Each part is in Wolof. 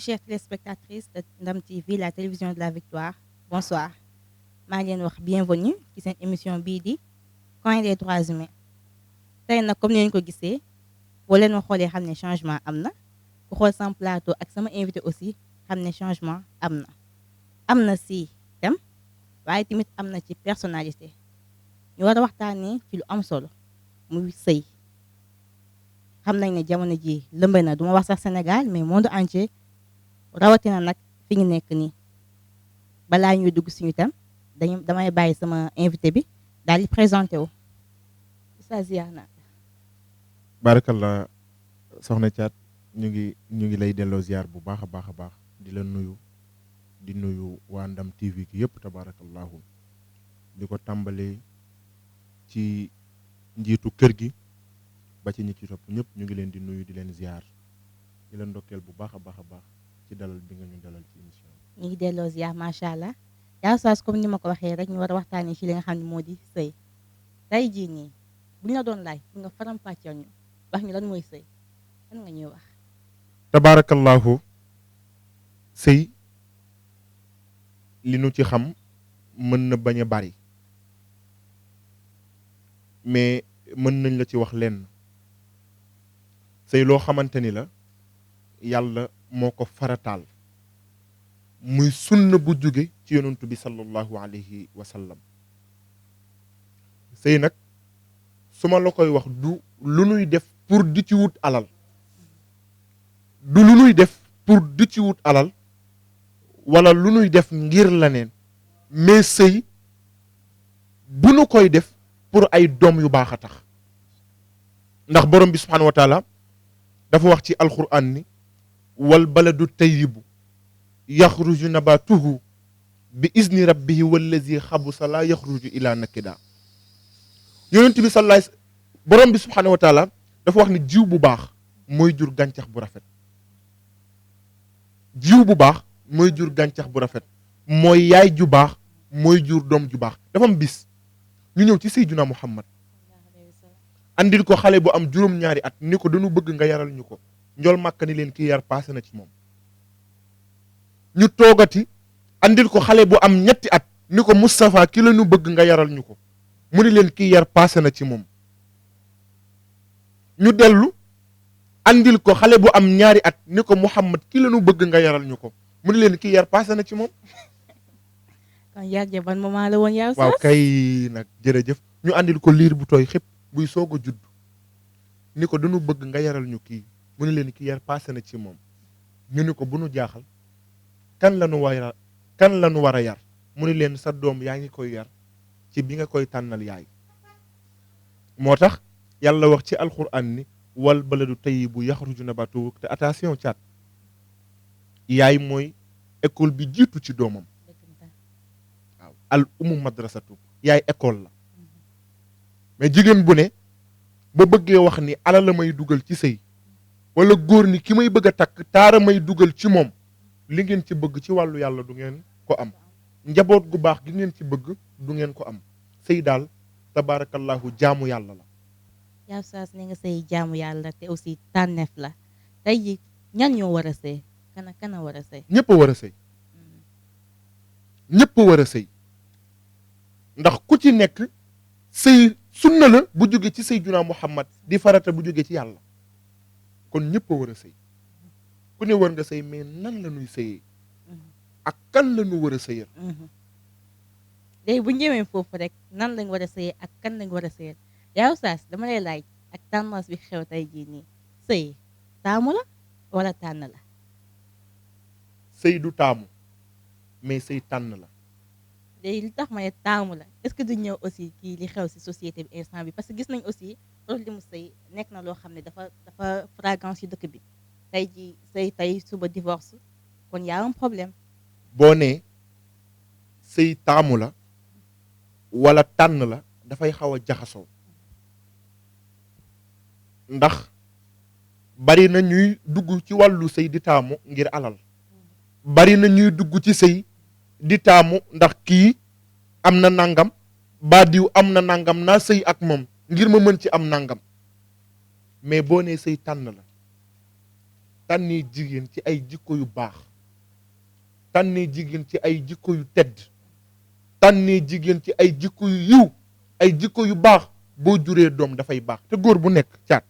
Mes chères téléspectatrices de Ndam TV, la télévision de la victoire, bonsoir. maa ngi leen wax bienvenue ci seen émission bii di Coin des droits humains. tey nag comme ni ngeen ko gisee boo leen ma xoolee xam ne changement am na ku xool sama plateau ak sama invité aussi xam ne changement am na si thème waaye tamit am na ci personnalité ñu war a waxtaanee ci lu am solo muy sëy. xam nañ ne jamono ji lëmbe na duma wax sax Sénégal mais monde entier rawatina nag fi ñu nekk nii balaa ñuy dugg suñu tam damay bàyyi sama invité bi daal di présenté wu sa ziar naa barakallah soxna Thiat ñu ngi lay delloo ziar bu baax a baax di la nuyu di nuyu waa Ndam TV ki yëpp tabarakallahu di ko tàmbalee ci njiitu kër gi ba ci ñi ci topp ñëpp ñu ngi leen di nuyu di leen ziar di leen ndokkeel bu baax a baax ci dalal bi nga ñu dalal ci émission bi. ñu ngi delloo ziar macha allah yaa saas comme ni ma ko waxee rek ñu war a waxtaanee ci li nga xam ne moo di sëy tey jii nii bu ñu la doon laaj pour nga faram-fàcceel ñu wax ñu lan mooy sëy lan nga ñuy wax. tabarakallahu sëy li nu ci xam mën na bañ a bari mais mën nañ la ci wax lenn. sëy loo xamante ni la yàlla moo ko farataal muy sunna bu jóge ci yonantu bi sallallahu alayhi wa sallam sëy nag su ma la koy wax du lu nuy def pour di ci wut alal du lu nuy def pour di ci wut alal wala lu nuy def ngir leneen mais sëy bu nu koy def pour ay doom yu baax a tax ndax borom bi subhanahu wa taala dafa wax ci alquran ni wal baladu tayyibu yaxruju nabatuhu bi izni rabbihi wallazi xabusa la yaxruju ila nakida yonent bi sallallahu borom bi subhanahu wa taala dafa wax ni jiw bu baax mooy jur gàncax bu rafet jiw bu baax mooy jur gàncax bu rafet mooy yaay ju baax mooy jur doom ju baax dafa am bis ñu ñëw ci Seydina Muhammad andil ko xale bu am juróom-ñaari at ni ko dañu bëgg nga yaral ñu ko njol màkk ni leen kii yar passé na ci moom ñu toogati andil ko xale bu am ñetti at ni ko Moustapha ki la ñu bëgg nga yaral ñu ko mu ni leen kii yar passé na ci moom ñu dellu andil ko xale bu am ñaari at ni ko Muhammad ki la ñu bëgg nga yaral ñu ko mu ni leen kii yar passé na ci moom. kon yar ja ban moment la woon yow. waaw kay nag jërëjëf ñu andil ko liir bu tooy xëpp buy soog a judd ni ko dañu bëgg nga yaral ñu kii mu ne leen kii yar passé na ci moom ñu ni ko bu nu jaaxal kan la nu war a yar mu ne leen sa doom yaa ngi koy yar ci bi nga koy tànnal yaay moo tax yàlla wax ci alquran ni wal baladu tayyibu yaxruju nabatuhu te attention caat yaay mooy école bi jiitu ci doomam waaw al umu madrasatu yaay école la mais jigéen bu ne ba bëggee wax ni ala la may dugal ci sëy wala góor ni ki may bëgg a takk taara may dugal ci moom li ngeen ci bëgg ci wàllu yàlla du ngeen ko am njaboot gu baax gi ngeen ci bëgg du ngeen ko am sëy daal tabaarakallahu jaamu yàlla la. yaa saas ne nga sëy jaamu yàlla te aussi tànneef la tey ji ñan ñoo war a sëy kana war a sëy. ñëpp a war a sëy ñëpp a war a sëy ndax ku ci nekk sëy sunna la bu jóge ci Seydina Muhammad di farata bu jóge ci yàlla kon ñëpp a war a sëy ku ne war nga sëy mais nan la ñuy sëyee ak kan la ñu war a sëyal. léegi bu ñëwee foofu rek nan lañ war a sëyee ak kan lañ war a sëyal yaa Oustaz dama lay laaj ak tendance bi xew tey jii nii sëy taamu la wala tànn la. sëy du taamu mais sëy tànn la. léegi li tax ma ne taamu la est-ce que du ñëw aussi kii li xew ci société bi instant bi parce que gis nañ aussi problème mu sëy nekk na loo xam ne dafa flagrance ci dëkk bi tey ji sëy tey suba divorce kon y a un problème. boo nee sëy taamu la wala tànn la dafay xaw a jaxasoo ndax bari na ñuy dugg ci wàllu sëy di taamu ngir alal bari na ñuy dugg ci sëy di taamu ndax kii am na nangam ba diw am na nangam naa sëy ak moom ngir ma mën ci am nangam mais boo nee sëy tànn la tànnee jigéen ci ay jikko yu baax tànnee jigéen ci ay jikko yu tedd tànnee jigéen ci ay jikko yu yiw ay jikko yu baax boo juree doom dafay baax te góor bu nekk caat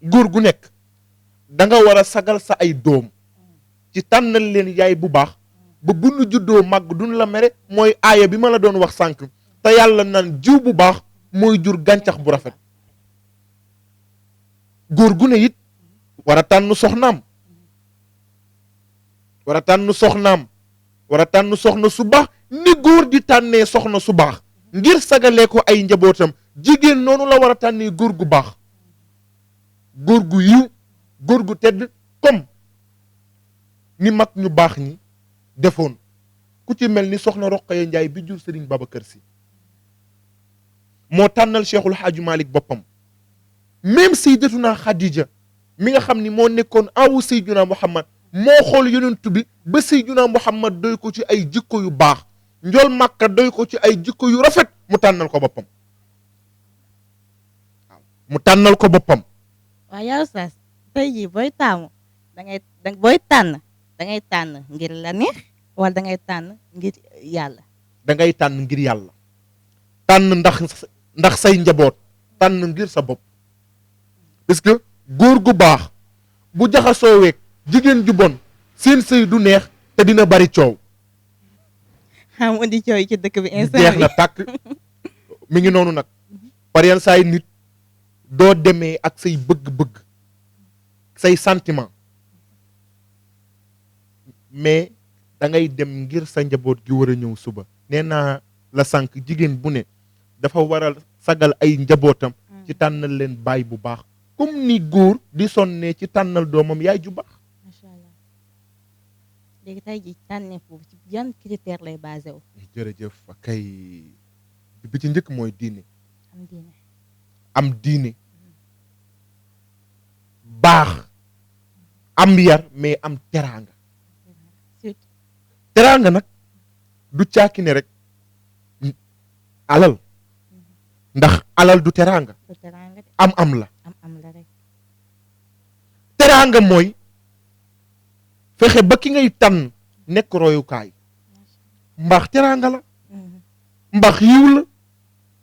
góor gu nekk da nga war a sagal sa ay doom ci tànnal leen yaay bu baax ba bu nu juddoo màgg duñ la mere mooy aaya bi ma la doon wax sànq te yàlla naan jiw bu baax mooy jur gàncax bu rafet góor gu ne it war a tànn soxnaam war a tànn soxnaam war a tànn soxna su baax ni góor di tànnee soxna su baax ngir sagalee ko ay njabootam jigéen noonu la war a tànnee góor gu baax góor gu yiw góor gu tedd comme ni mag ñu baax ñi defoon ku ci mel ni soxna Roqaya Njaay bi jur Sëriñ Babacar Si moo tànnal Cheikhul Hadji Malick boppam même Sayyidatuna Khadija mi nga xam ni moo nekkoon awu Sayyiduna Muhammad moo xool yonent bi ba Sayyiduna Muhammad doy ko ci ay jikko yu baax njool Màkka doy ko ci ay jikko yu rafet mu tànnal ko boppam waaw mu tànnal ko boppam. waaw yaa Oustaz tey jii booy taamu booy tànn da ngay tànn ngir la neex wala da ngay tànn ngir yàlla. da ngay tànn ngir yàlla tànn ndax say njaboot tànn ngir sa bopp parce que góor gu baax bu jaxasoo weeg jigéen ju bon seen sëy du neex te dina bari coow. xam indi coow yi ci dëkk bi instant jeex na tàkk mi ngi noonu nag par yenn saa yi nit doo demee ak say bëgg-bëgg say sentiment mais da ngay dem ngir sa njaboot gi war a ñëw suba nee naa la sànq jigéen bu ne dafa war a sagal ay njabootam ci tànnal leen baay bu baax comme ni góor di sonnee ci tànnal doomam yaay ju baax. macha allah léegi tey jii tànnee foofu ci yan critère lay basé wu. jërëjëf kay bi ci njëkk mooy diine. am diine. am diine baax am yar mais am teraanga. teraanga nag du caaki ne rek alal ndax alal du teraanga am la rek teraanga mooy fexe ba ki ngay tànn nekk royukaay mbaax teraanga la mbaax yiw la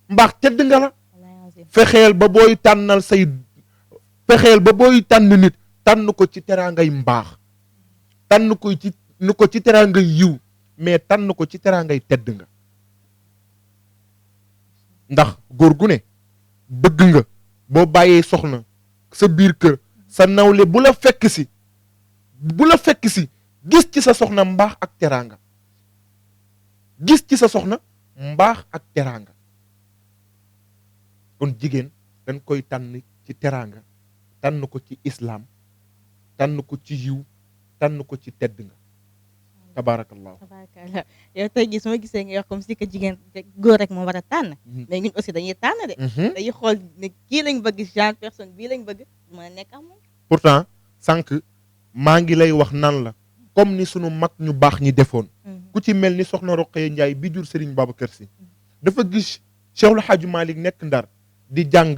mbaax tedd nga la fexeel ba booy tànnal say fexeel ba booy tànn nit tànn ko ci teraangay mbaax tànn ko ci nu ko ci teraangay yiw mais tànn ko ci teraangay tedd nga ndax góor gu ne bëgg nga boo bàyyee soxna sa biir kër sa nawle bu la fekk si gis ci sa soxna mbaax ak teraanga gis ci sa soxna mbaax ak teraanga kon jigéen dañ koy tànn ci teraanga tànn ko ci islaam tànn ko ci yiw tànn ko ci tedd nga tabarakallah yow tey jii su ma gisee nga wax comme si que jigéen góor rek moo war a tànn mais ñun aussi dañuy tànn de dañuy xool ne kii lañ bëgg genre personne bii lañ bëgg mën a nekk ak moom pourtant sànq maa ngi lay wax nan la comme ni sunu mag ñu baax ñi defoon ku ci mel ni soxna Roqaya Njaay bi jur Serigne Babacar Si dafa gis Cheikhul Hadji Malick nekk Ndar di jàng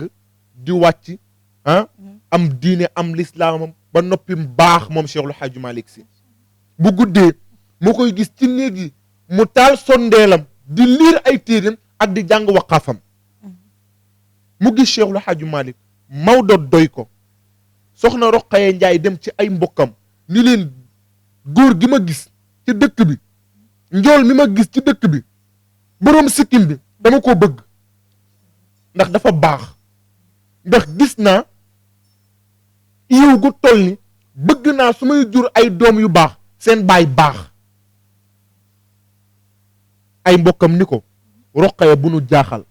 di wàcc am diine am lislaamam ba noppi baax moom Cheikhul Hadji Malick Si bu guddee moo koy gis ci néeg yi mu taal sondeelam di liir ay téeram ak di jàng waqaafam mu gis Cheikhul Hadji Malick Maodo doy ko soxna Roqaya Njaay dem ci ay mbokkam ni leen góor gi ma gis ci dëkk bi njool mi ma gis ci dëkk bi boroom sikkim bi dama ko bëgg ndax dafa baax ndax gis naa yiw gu toll ni bëgg naa su may jur ay doom yu baax seen baay baax ay mbokkam ni ko Roqaya bu nu jaaxal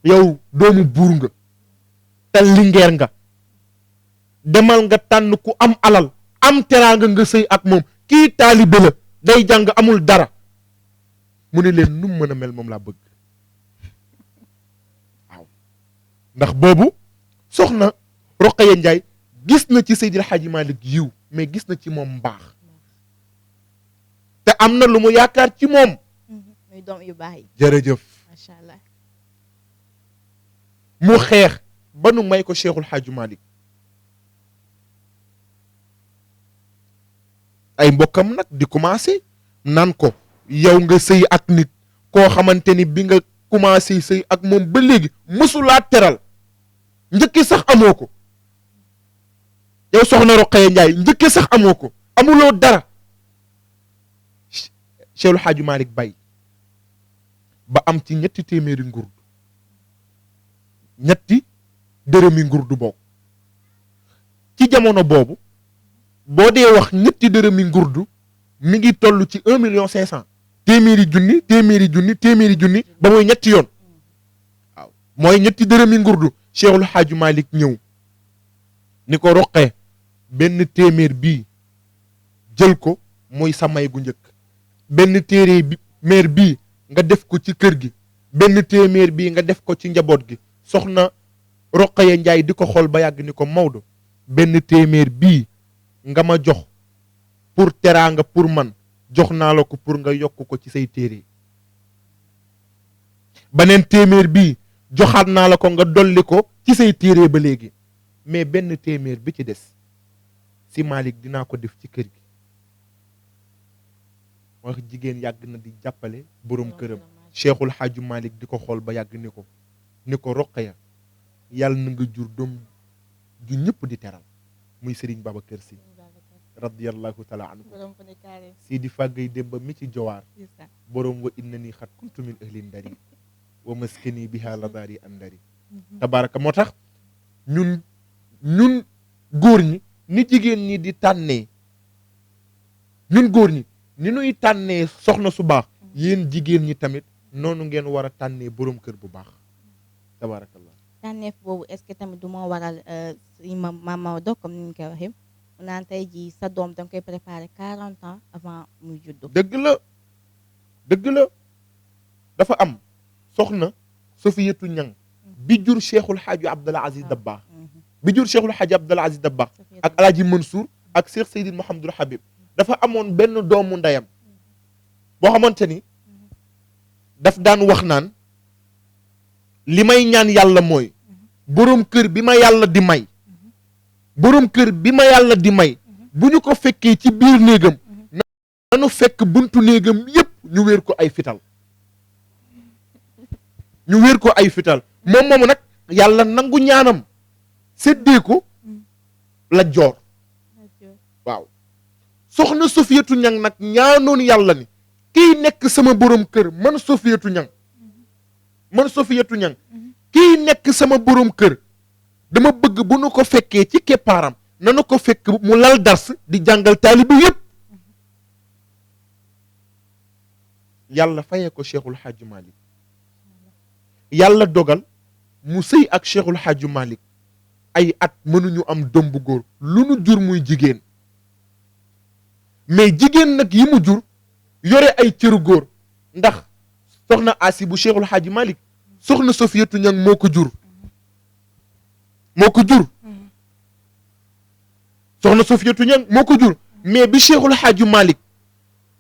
yow doomu buur nga te lingeer nga demal nga tànn ku am alal am teraanga nga sëy ak moom kii taalibe la day jàng amul dara mu ne leen nu mën a mel moom laa bëgg waaw ndax boobu soxna Roqaya Njaay gis na ci Seydil Hadji Malick yiw mais gis na ci moom mbaax te am na lu mu yaakaar ci moom muy doom yu baax yi jërëjëf macha allah mu xeex ba nu may ko Cheikhul Hadji Malick ay mbokkam nag di commencé naan ko yow nga sëy ak nit koo xamante ni bi nga commencé sëy ak moom ba léegi mësulaa teral njëkki sax amoo ko yow soxna Roqaya Njaay njëkki sax amoo ko amuloo dara. Cheikhul Hadji Malick bay ba am ci ñetti téeméeri ngurdu ñetti dërëmi ngurdu boobu ci jamono boobu boo dee wax ñetti dërëmi ngurdu mi ngi toll ci 1,5 million téeméeri junni téeméeri junni ba mooy ñetti yoon waaw mooy ñetti dërëmi ngurdu. Cheikhul Hadji Malick ñëw ni ko Roqee benn téeméer bii jël ko mooy sa may gu njëkk benn téeméer bii nga def ko ci kër gi benn téeméer bii nga def ko ci njaboot gi. soxna Roqaya Njaay di ko xool ba yàgg ni ko Maodo benn téeméer bii nga ma jox pour teraanga pour man jox naa la ko pour nga yokk ko ci say téere beneen téeméer bii joxaat naa la ko nga dolli ko ci say téere ba léegi mais benn téeméer bi ci des si Malick dinaa ko def ci kër gi. wax jigéen yàgg na di jàppale borom këram. Cheikhul Hadji Malick di ko xool ba yàgg ni ko Roqaya yàlla na nga jur doom ju ñëpp di teral muy Serigne Babacar Sy radiyallahu taala anhu si di fàggay démba mi ci jowaar borom wa inna nii xat kuntu min ahlin dari wa maskani biha la daari andari tabaraka moo tax ñun góor ñi ni jigéen ñi di tànnee ñun góor ñi ni nuy tànnee soxna su baax yéen jigéen ñi tamit noonu ngeen war a tànnee borom kër bu baax tabarakallah. tànneef boobu est-ce que tamit du moo waral Mame Maodo comme ni ñu koy waxee mu naan tey jii sa doom danga koy préparer 40 ans avant muy juddu. dëgg la dafa am soxna Sofiyatu Ñang bi jur Cheikhul Hadji Abdul Aziz Dabakh bi jur Cheikhul Hadji Abdul Aziz Dabakh ak Alaaji Mansour ak Cheikh Seydil Mouhamadul Habib dafa amoon benn doomu ndeyam boo xamante ni daf daan wax naan li may ñaan yàlla mooy boroom kër bi ma yàlla di may boroom kër bi ma yàlla di may bu ñu ko fekkee ci biir néegam nanu fekk buntu néegam yépp ñu wéer ko ay fital moom moomu nag yàlla nangu ñaanam séddee ko la joor waaw soxna Sofiyatu Ñang nag ñaanoon yàlla ni kiy nekk sama borom kër man Sofiyatu Ñang kiy nekk sama borom kër dama bëgg bu nu ko fekkee ci keppaaram nanu ko fekk mu lal dars di jàngal taalibe yépp yàlla fayee ko Cheikhul Hadji Malick yàlla dogal mu sëy ak Cheikhul Hadji Malick ay at mënuñu am doom bu góor lu nu jur muy jigéen mais jigéen nag yi mu jur yore ay cëru góor ndax soxna Asi bu Cheikhul Hadji Malick soxna Sofiyatu Ñang moo ko jur soxna Sofiyatu Ñang moo ko jur mais bi Cheikhul Hadji Malick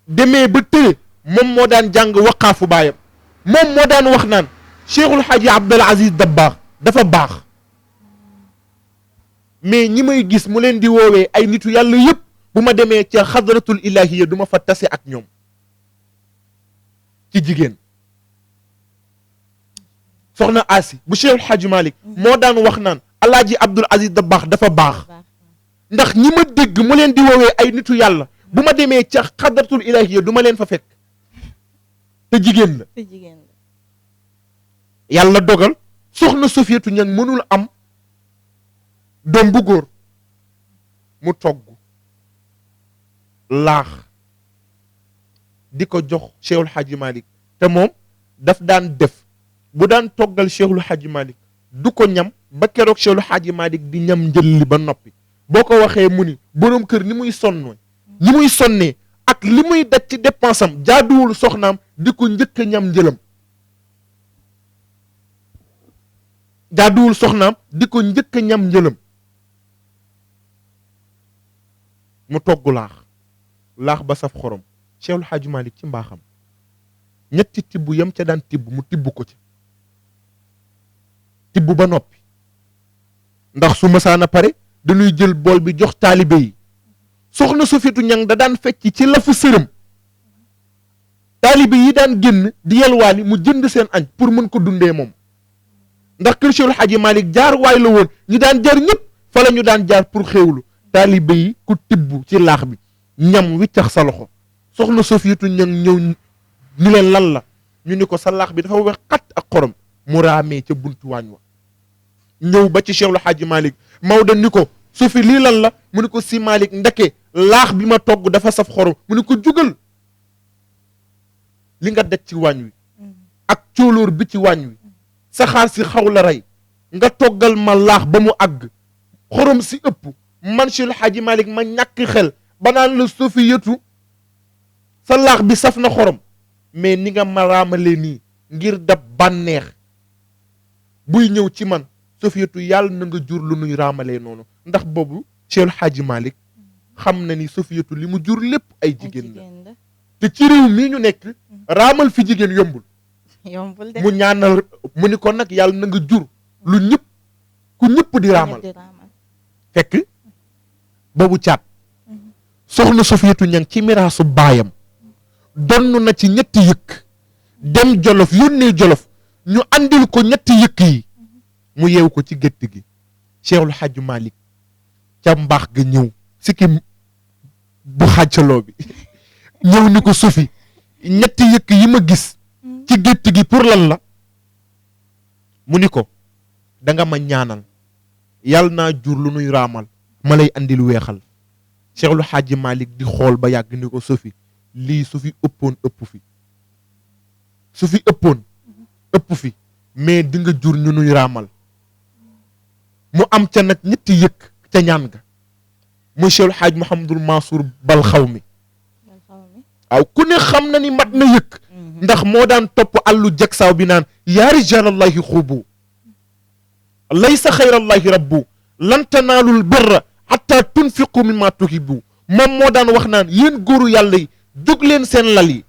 demee ba tëye moom moo daan jàng waqaafu baayam moom moo daan wax naan Cheikhul Hadji Abdul Aziz Dabakh dafa baax mais ñi may gis mu leen di woowee ay nitu yàlla yëpp bu ma demee ca xadratul ilahiya du ma fa tase ak ñoom ci jigéen soxna Asi bu Cheikhul Hadji Malick moo daan wax naan Alaaji Abdul Aziz Dabakh dafa baax ndax ñi ma dégg mu leen di woowee ay nitu yàlla bu ma demee ca xadratul ilahiya du ma leen fa fekk te jigéen la yàlla dogal soxna Sofiyatu Ñang mënul am doom bu góor mu togg laax di ko jox Cheikhul Hadji Malick te moom daf daan def bu daan toggal Cheikhul Hadji Malick du ko ñam ba keroog Cheikhul Hadji Malick di ñam njël li ba noppi boo ko waxee mu ni boroom kër ni muy sonnee ak li muy daj ci dépense am jaaduwul soxnaam di ko njëkk a ñam njëlam jaaduwul soxnaam di ko njëkk a ñam njëlam mu togg laax ba saf xorom Cheikhul Hadji Malick ci mbaaxam ñetti tibb yam ca daan tibb mu tibb ko ci tibb ba noppi ndax su masaana pare dañuy jël bool bi jox taalibe yi soxna Sofiyatu Ñang da daan fecc ci lafu sërëm taalibe yi daan génn di yelwaani mu jënd seen añ pour mën ko dundee moom ndax kër Cheikhul Hadji Malick jaar waay la woon ñi daan jaar ñëpp fa la ñu daan jaar pour xéewlu taalibe yi ku tibb ci laax bi ñam wiccax sa loxo soxna Sofiyatu Ñang ñëw ni leen lan la ñu ni ko sa laax bi dafa wex xat ak xorom mu raamee ca buntu waañ wa ñëw ba ci Cheikhul Hadji Malick Maodo ni ko Sofi lii lan la mu ni ko si Malick ndeke laax bi ma togg dafa saf xorom mu ni ko jugal li nga daj ci waañ wi ak cóolóor bi ci waañ wi saxaar si xaw la rey nga toggal ma laax ba mu àgg xorom si ëpp man Cheikhul Hadji Malick ma ñàkk xel ba naan la Sofiyatu sa laax bi saf na xorom mais ni nga ma raamale nii ngir dab bànneex buy ñëw ci man Sofiyatu yàlla na nga jur lu nuy raamalee noonu ndax boobu Cheikhul Hadji Malick xam na ni Sofiyatu li mu jur lépp ay jigéen la te ci réew mii ñu nekk raamal fi jigéen yombul mu ñaanal mu ni ko nag yàlla na nga jur lu ñëpp ku ñëpp di raamal fekk boobu caat soxna Sofiyatu Ñang ci miraasu baayam donn na ci ñetti yëkk dem jolof yónnee jolof ñu andil ko ñetti yëkk yi mu yeew ko ci gétt gi Cheikhul Hadji Malick ca mbaax ga ñëw sikkim bu xàccaloo bi ñëw ni ko Sofi ñetti yëkk yi ma gis ci gétt gi pour lan la mu ni ko da nga ma ñaanal yàlla naa jur lu nuy raamal ma lay andil weexal Cheikhul Hadji Malick di xool ba yàgg ni ko Sofi lii su fi ëppoon ëpp fi su fi ëppoon ëpp fi mais di nga jur ñu nuy raamal mu am ca nag ñetti yëkk ca ñaan ga muy Cheikhul Hadji Mouhamadul Mansour bal xaw mi waaw ku ne xam na ni mat na yëkk ndax moo daan topp àllu jeg saaw bi naan yaa rijalallahi xuubu laysa xayrallahi rabbu lan tanaalul birra xatta tunfiqu mimma tuhibbu moom moo daan wax naan yéen góoru yàlla yi jóg leen seen lal yi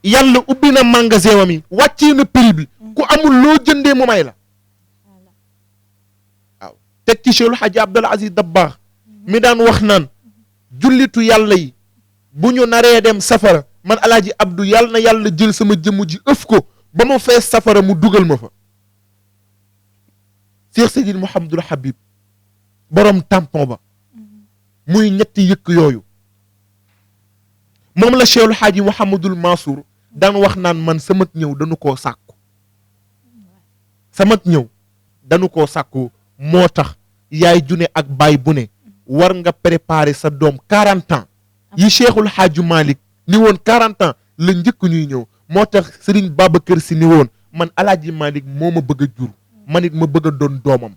yàlla ubbi na magasin wam yi wàccee na prix bi ku amul loo jëndee mu may la waaw teg ci Cheikhul Hadji Abdul Aziz Dabakh mi daan wax naan jullitu yàlla yi bu ñu naree dem safara man alaaji Abdou yàlla na yàlla jël sama jëmm ji ëf ko ba ma fees safara mu dugal ma fa Cheikh Seydil Mouhamadul Habib borom tampon ba muy ñetti yëkk yooyu moom la Cheikhul Hadji Mouhamadul Mansour daan wax naan man sama ñëw dañu koo sàkku sama ñëw dañu koo sàkku moo tax yaay june ak baay bu ne war nga préparer sa doom 40 ans yi Cheikhul Hadji Malick ni woon 40 ans la njëkk ñuy ñëw moo tax Serigne Babacar Sy ni woon man Alaaji Malick moo ma bëgg a jur man it ma bëgg a doon doomam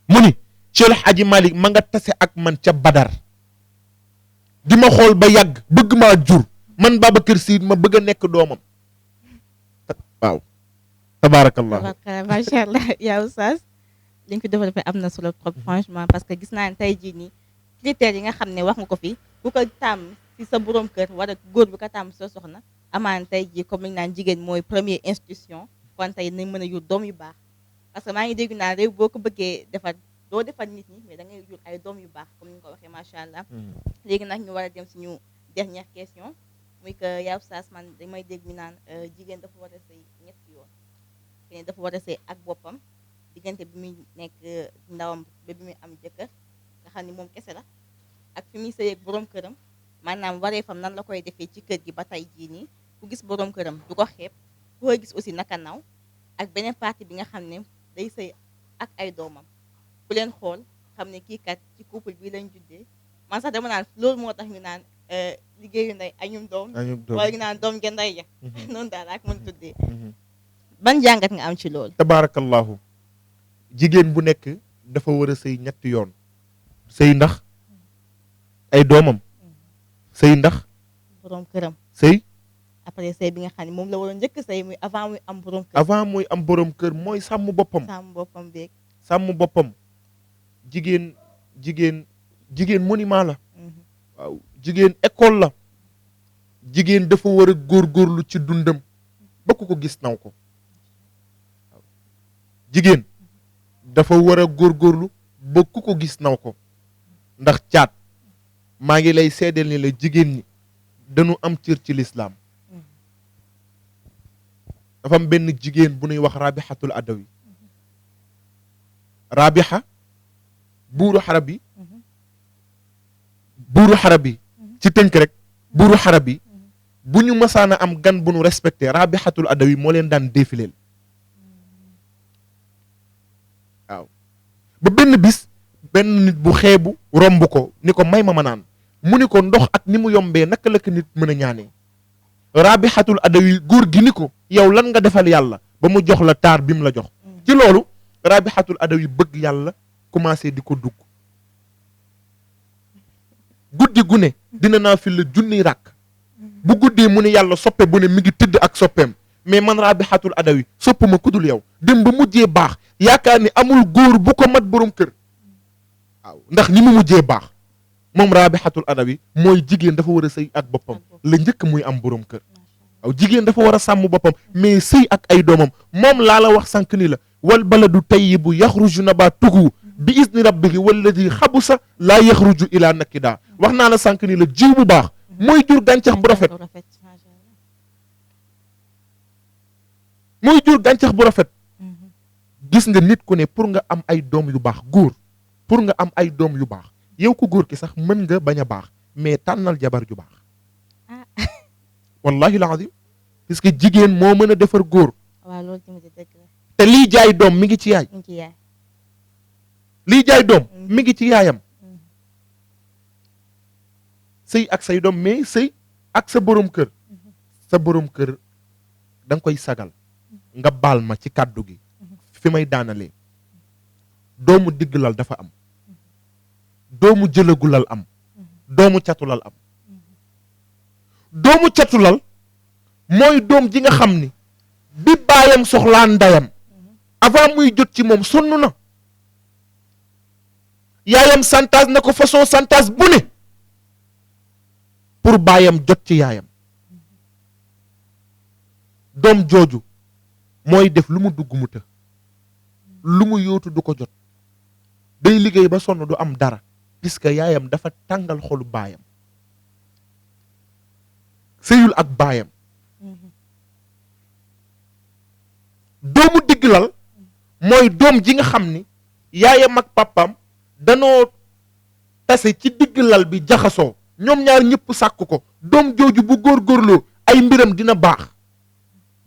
mu ni Cheikhul Hadji Malick ma nga tase ak man ca Badar di ma xool ba yàgg bëgg maa jur man Babacar Sy ma bëgg a nekk doomam waaw tabaarakallah macha allah yaa oustaz li nga ko développé am na solo trop franchement parce que gis naa ne tey jii nii critères yi nga xam ne wax nga ko fi bu ko tàmm si sa borom kër wala góor bu ko tàmm sa soxna amaan tey jii comme li ñu naan jigéen mooy première institution kon tey nañ mën a jur doom yu baax parce que maa ngi dégg naa réew boo ko bëggee defar doo defar nit ñi mais da ngay jur ay doom yu baax comme ni nga ko waxee macha allah léegi nag ñu war a dem suñu dernière question muy que yaa oustaz man damay dégg ñu naan jigéen dafa war a sëy ñetti yoon keneen dafa war a sëy ak boppam diggante bi muy nekk ndawam ba bi muy am jëkkër nga xam ni moom kese la ak fi muy sëy ak borom këram maanaam waree fam nan la koy defee ci kër gi ba tey jii nii ku gis borom këram du ko xeeb ku koy gis aussi naka naw ak beneen partie bi nga xam ne day sëy ak ay doomam ku leen xool xam ne kii kat ci couple bii lañ juddee man sax dama naan loolu moo tax ñu naan liggéeyu ndey añum doom wala ñu naan doom ge ndey ja noonu daal ak mën tuddee ban jàngat nga am ci loolu tabaarakallahu jigéen bu nekk dafa war a sëy ñetti yoon sëy ndax ay doomam sëy ndax borom këram sëy après sëy bi nga xam ne moom la waroon njëkk sëy muy avant muy am borom kër avant muy am borom kër mooy sàmm boppam sàmm boppam beeg sàmm boppam jigéen monument la waaw jigéen école la jigéen dafa war a góorgóorlu ci dundam ba ku ko gis naw ko waaw jigéen dafa war a góorgóorlu ba ku ko gis naw ko ndax caat maa ngi lay seedeel ni la jigéen ñi dañu am cër ci lislaam dafa am benn jigéen bu ñuy wax Rabixatul Adawi Rabixa buuru xarab yi ci tënk rek buuru xarab yi bu ñu mësaan a am gan bu ñu respecté Rabixatul Adawi moo leen daan défileel waaw ba benn bis benn nit bu xeebu romb ko ni ko may ma naan mu ni ko ndox ak ni mu yombee naka la ko nit mën a ñaanee Rabixatul Adawi góor gi ni ko yow lan nga defal yàlla ba mu jox la taar bi mu la jox ci loolu Rabixatul Adawi bëgg yàlla commencé di ko dugg guddi gu ne dina naa fi la junniy ràkk bu guddee mu ne yàlla soppe bu ne mi ngi tëdd ak soppeem mais man Rabixatul Adawi sopp ma kudul yow dem ba mujjee baax yaakaar ni amul góor bu ko mat borom kër waaw ndax ni mu mujjee baax moom Rabixatul Adawi mooy jigéen dafa war a sëy ak boppam la njëkk muy am borom kër waaw jigéen dafa war a sàmm boppam mais sëy ak ay doomam moom laa la wax sànq ni la wal baladu tayyibu yaxruju nabatuhu bi izni rabbihi walladi xabusa laa yaxruju ila nakida wax naa la sànq ni la jiw bu baax mooy jur gàncax bu rafet mooy jur gàncax bu rafet gis nga nit ku ne pour nga am ay doom yu baax góor pour nga am ay doom yu baax yow ku góor ki sax mën nga bañ a baax mais tànnal jabar ju baax wallahi alazim parce que jigéen moo mën a defar góor waaw loolu tamit dëgg la te lii jaay doom mi ngi ci yaay lii jaay doom mi ngi ci yaayam sëy ak say doom mais sëy ak sa borom kër da nga koy sagal nga baal ma ci kàddu gi fi may daanalee doomu digglal dafa am doomu jëlagulal am doomu catulal am doomu catulal mooy doom ji nga xam ni bi baayam soxlaa ndayam avant muy jot ci moom sonn na yaayam santaas na ko façon santaas bu ne pour baayam jot ci yaayam doom jooju mooy def lu mu dugg mu të lu mu yóotu du ko jot day liggéey ba sonn du am dara puisque yaayam dafa tàngal xolu baayam sëyul ak baayam doomu digglal mooy doom ji nga xam ni yaayam ak papaam danoo tase ci digglal bi jaxasoo ñoom ñaar ñëpp sàkk ko doom jooju bu góorgóorloo ay mbiram dina baax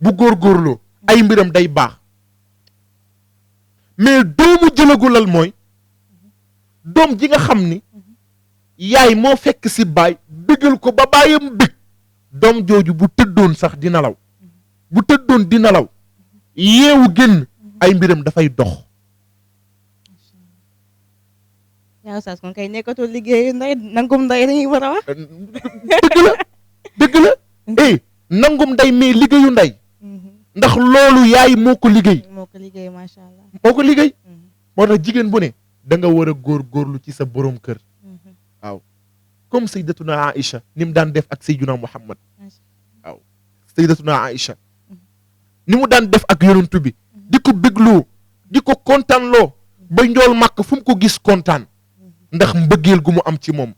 bu góorgóorloo ay mbiram day baax mais doomu jëlagulal mooy doom ji nga xam ni yaay moo fekk si baay bëggal ko ba baayam bëgg doom jooju bu tëddoon sax di nelaw bu tëddoon di nelaw yeewu génn ay mbiram dafay dox yaa Oustaz kon kay nekkatul liggéeyu ndey nangum ndey dañuy war a wax dëgg la nangum ndey mais liggéeyu ndey ndax loolu yaay moo ko liggéey macha allah moo ko liggéey moo tax jigéen bu ne da nga war a góorgóorlu ci sa borom kër waaw comme sayyidatuna Aïcha ni mu daan def ak sayyiduna Muhammad waaw sayyidatuna Aïcha ni mu daan def ak yonent bi di ko bégloo di ko kontaanloo ba njool màkk fu mu ko gis kontaan ndax mbëggeel gu mu am ci moom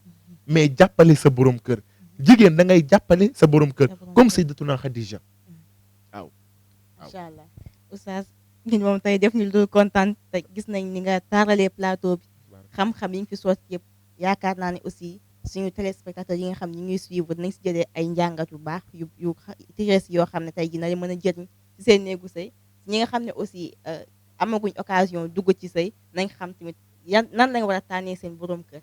mais jàppale sa borom kër jigéen da ngay jàppale sa borom kër comme sayyidatuna Khadija waaw macha allah Oustaz ñun moom tey def ñu dul kontaan te gis nañ ni nga taaralee plateau bi xam-xam yi nga fi soot yëpp yaakaar naa ne aussi suñu téléspectateurs yi nga xam ñi ñuy suivre nañ si jëlee ay njàngat yu baax yu tires yoo xam ne tey ji na leen mën a jëriñ ci seen néegu sëy ñi nga xam ne aussi amaguñ occasion dugg ci sëy nañ xam tamit nan lañ war a tànnee seen borom kër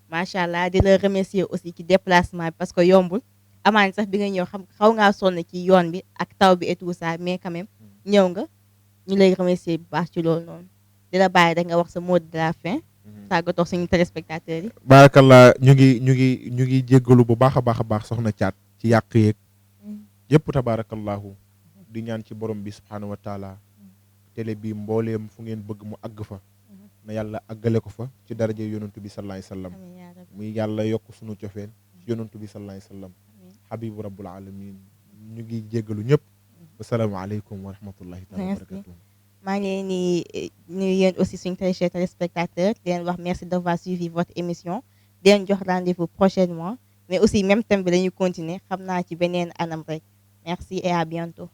macha allah di la remercier aussi ci déplacement bi parce que yombul amaan sax bi nga ñëw xam xaw ngaa sonn ci yoon bi ak taw bi et tout ça mais quand même ñëw nga ñu lay remercier bu baax ci loolu noonu di la bàyyi rek nga wax sa mot de la fin tàggatoo suñu téléspectateurs yi baarakallah ñu ngi jéggalu bu baax a baax soxna Caat ci yàq yeeg yëpp tabaarakallahu di ñaan ci borom bi subhaanahu wa taala télé bi mbooleem fu ngeen bëgg mu àgg fa na yàlla àggale ko fa ci daraje yonantu bi sallallahu alayhi wasallam muy yàlla yokk sunu cofeel ci yonantu bi sallallahu alayhi wasallam habibu rabbul alamin ñu ngi jéggalu ñëpp assalaamu aleykum wa rahmatullahi taala wa barakatuh maa ngi leen di nuyu yéen aussi suñu téléspectateurs di leen wax merci d'avoir suivi votre émission di leen jox rendez-vous prochainement mais aussi même thème bi la ñuy continuer xam naa ci beneen anam rek merci et à bientôt.